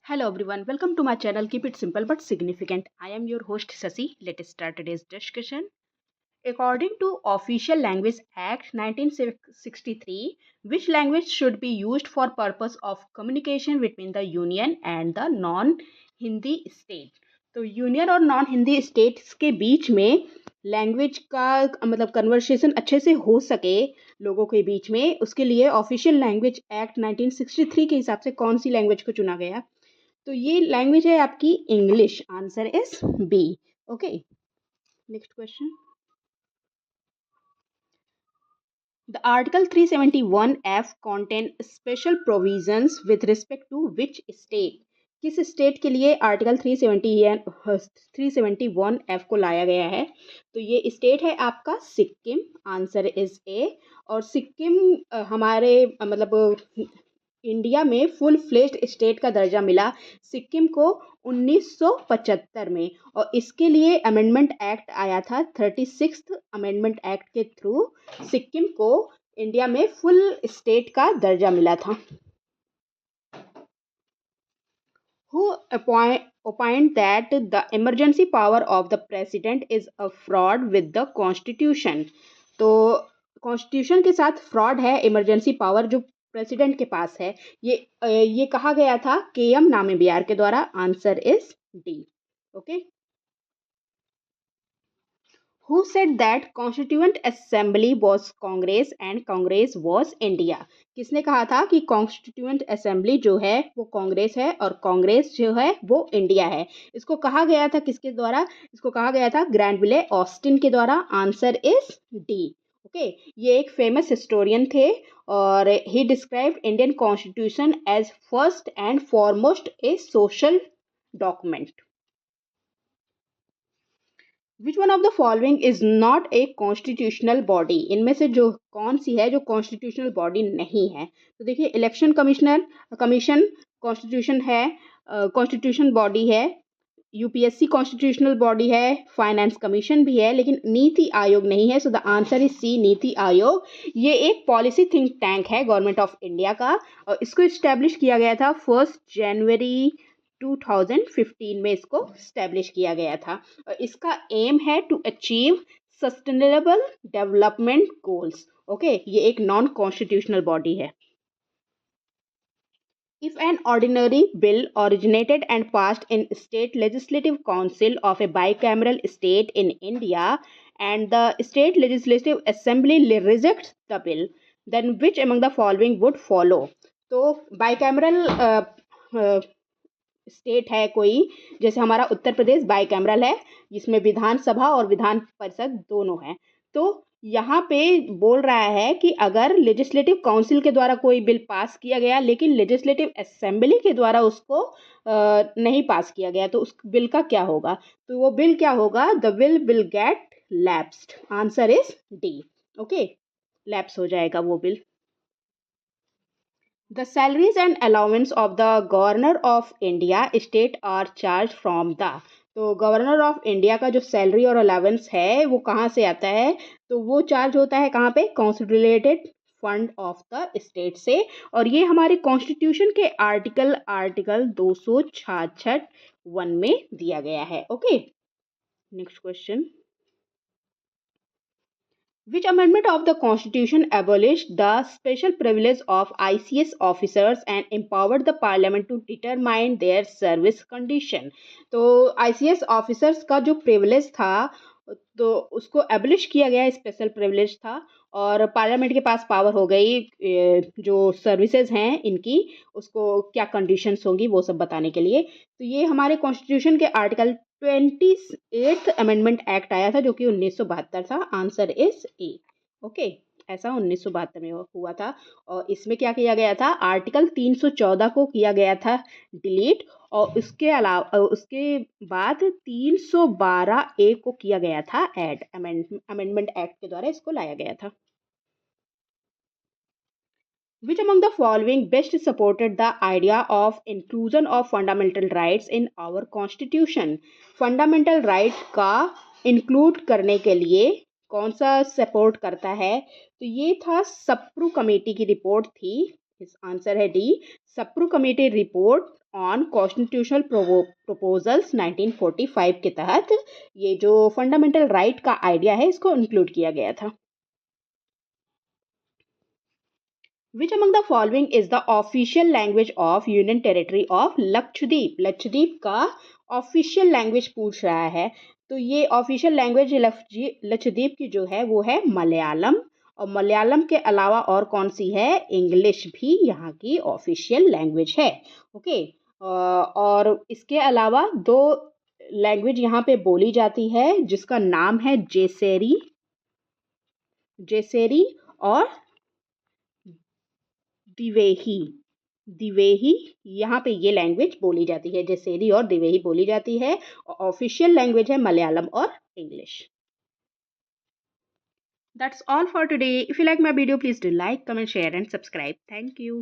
Hello everyone, welcome to my channel. Keep it simple but significant. I am your host Sasi. Let's start today's discussion. According to Official Language Act 1963, which language should be used for purpose of communication between the union and the non-हिंदी state? तो union और non Hindi states के बीच में language का मतलब conversation अच्छे से हो सके लोगों के बीच में, उसके लिए ऑफिशियल लैंग्वेज एक्ट 1963 के हिसाब से कौन सी लैंग्वेज को चुना गया? तो ये लैंग्वेज है आपकी English. Answer is B. Okay, next question. The Article 371F contain special provisions with respect to which state? किस स्टेट के लिए आर्टिकल 371F को लाया गया है? तो ये स्टेट है आपका सिक्किम. Answer is a. और सिक्किम हमारे मतलब इंडिया में फुल फ्लेज्ड स्टेट का दर्जा मिला सिक्किम को 1975 में, और इसके लिए अमेंडमेंट एक्ट आया था 36th अमेंडमेंट एक्ट के थ्रू सिक्किम को इंडिया में फुल स्टेट का दर्जा मिला था. Who opined that the emergency power of the president is a fraud with the constitution? तो कॉन्स्टिट्यूशन के साथ फ्रॉड है इमरजेंसी पावर जो प्रेसिडेंट के पास है. ये कहा गया था केएम नामबियार के द्वारा. Answer is D. Okay. Who said that Constituent Assembly was Congress and Congress was India? किसने कहा था कि कॉन्स्टिट्यूएंट असेंबली जो है वो कांग्रेस है और कांग्रेस जो है वो इंडिया है? इसको कहा गया था किसके द्वारा? इसको कहा गया था ग्रैंडविले ऑस्टिन के द्वारा. Answer is D. ओके, ये एक फेमस हिस्टोरियन थे और he described Indian constitution as first and foremost a social document. Which one of the following is not a constitutional body? इनमें से जो कौन सी है जो कॉन्स्टिट्यूशनल बॉडी नहीं है? तो देखिए, इलेक्शन कमीशन कॉन्स्टिट्यूशन है, कॉन्स्टिट्यूशन बॉडी है. यूपीएससी कॉन्स्टिट्यूशनल बॉडी है. फाइनेंस कमीशन भी है, लेकिन नीति आयोग नहीं है. So the answer is C, NITI Aayog. ये एक पॉलिसी थिंक टैंक है गवर्नमेंट ऑफ इंडिया का, और इसको इस्टेब्लिश किया गया था 1 जनवरी 2015 में. इसको स्टैब्लिश किया गया था और इसका एम है to achieve sustainable development goals. Okay, ये एक नॉन कॉन्स्टिट्यूशनल बॉडी है. If an ordinary bill originated and passed in state legislative council of a bicameral state in India and the state legislative assembly rejects the bill, then which among the following would follow? तो bicameral state है कोई, जैसे हमारा Uttar Pradesh bicameral है जिसमें विधानसभा और विधान परिषद दोनों हैं. तो यहाँ पे बोल रहा है कि अगर लेजिस्लेटिव काउंसिल के द्वारा कोई बिल पास किया गया लेकिन लेजिस्लेटिव असेंबली के द्वारा उसको नहीं पास किया गया, तो उस बिल का क्या होगा? तो वो बिल क्या होगा? The bill will get lapsed. Answer is D. Okay, lapse हो जाएगा वो bill. The salaries and allowance of the Governor of India state are charged from the. तो गवर्नर ऑफ इंडिया का जो सैलरी और अलाउंस है वो कहाँ से आता है? तो वो चार्ज होता है कहाँ पे? Consolidated fund of the state से. और ये हमारे कॉन्स्टिट्यूशन के आर्टिकल 266(1) में दिया गया है. Okay, next question. Which amendment of the Constitution abolished the special privilege of ICS officers and empowered the Parliament to determine their service condition? तो ICS officers का जो privilege था तो उसको एबलिश किया गया, स्पेशल प्रिविलेज था, और पार्लियामेंट के पास पावर हो गई जो सर्विसेज हैं इनकी उसको क्या कंडीशंस होंगी वो सब बताने के लिए. तो ये हमारे कॉन्स्टिट्यूशन के आर्टिकल 28th अमेंडमेंट एक्ट आया था जो कि 1972 था. Answer is a. ओके, ऐसा 1972 में हुआ था. और इसमें क्या किया गया था? आर्टिकल 314 को किया गया था डिलीट, और उसके अलावा उसके बाद 312A को किया गया था ऐड. अमेंडमेंट एक्ट के द्वारा इसको लाया गया था. Which among the following best supported the idea of inclusion of fundamental rights in our constitution? Fundamental right का इंक्लूड करने के लिए कौन सा सपोर्ट करता है? तो ये था सप्रू कमेटी की रिपोर्ट थी. इस आंसर है D. Sapru committee report on constitutional proposals 1945 के तहत ये जो फंडामेंटल राइट का आइडिया है इसको इंक्लूड किया गया था। Which among the following is the official language of Union Territory of Lakshadweep? Lakshadweep का ऑफिशियल लैंग्वेज पूछ रहा है, तो ये ऑफिशियल लैंग्वेज लक्षद्वीप की जो है वो है मलयालम, और मलयालम के अलावा और कौन सी है? इंग्लिश भी यहाँ की ऑफिशियल लैंग्वेज है। ओके, और इसके अलावा दो लैंग्वेज यहाँ पे बोली जाती है जिसका नाम है जेसेरी, जेसेरी और दिवेही। दिवेही, यहाँ पे ये लैंग्वेज बोली जाती है, जेसेरी और दिवेही बोली जाती है, और ऑफिशियल लैंग्वेज है मलयालम और English. That's all for today. If you like my video, please do like, comment, share and subscribe. Thank you.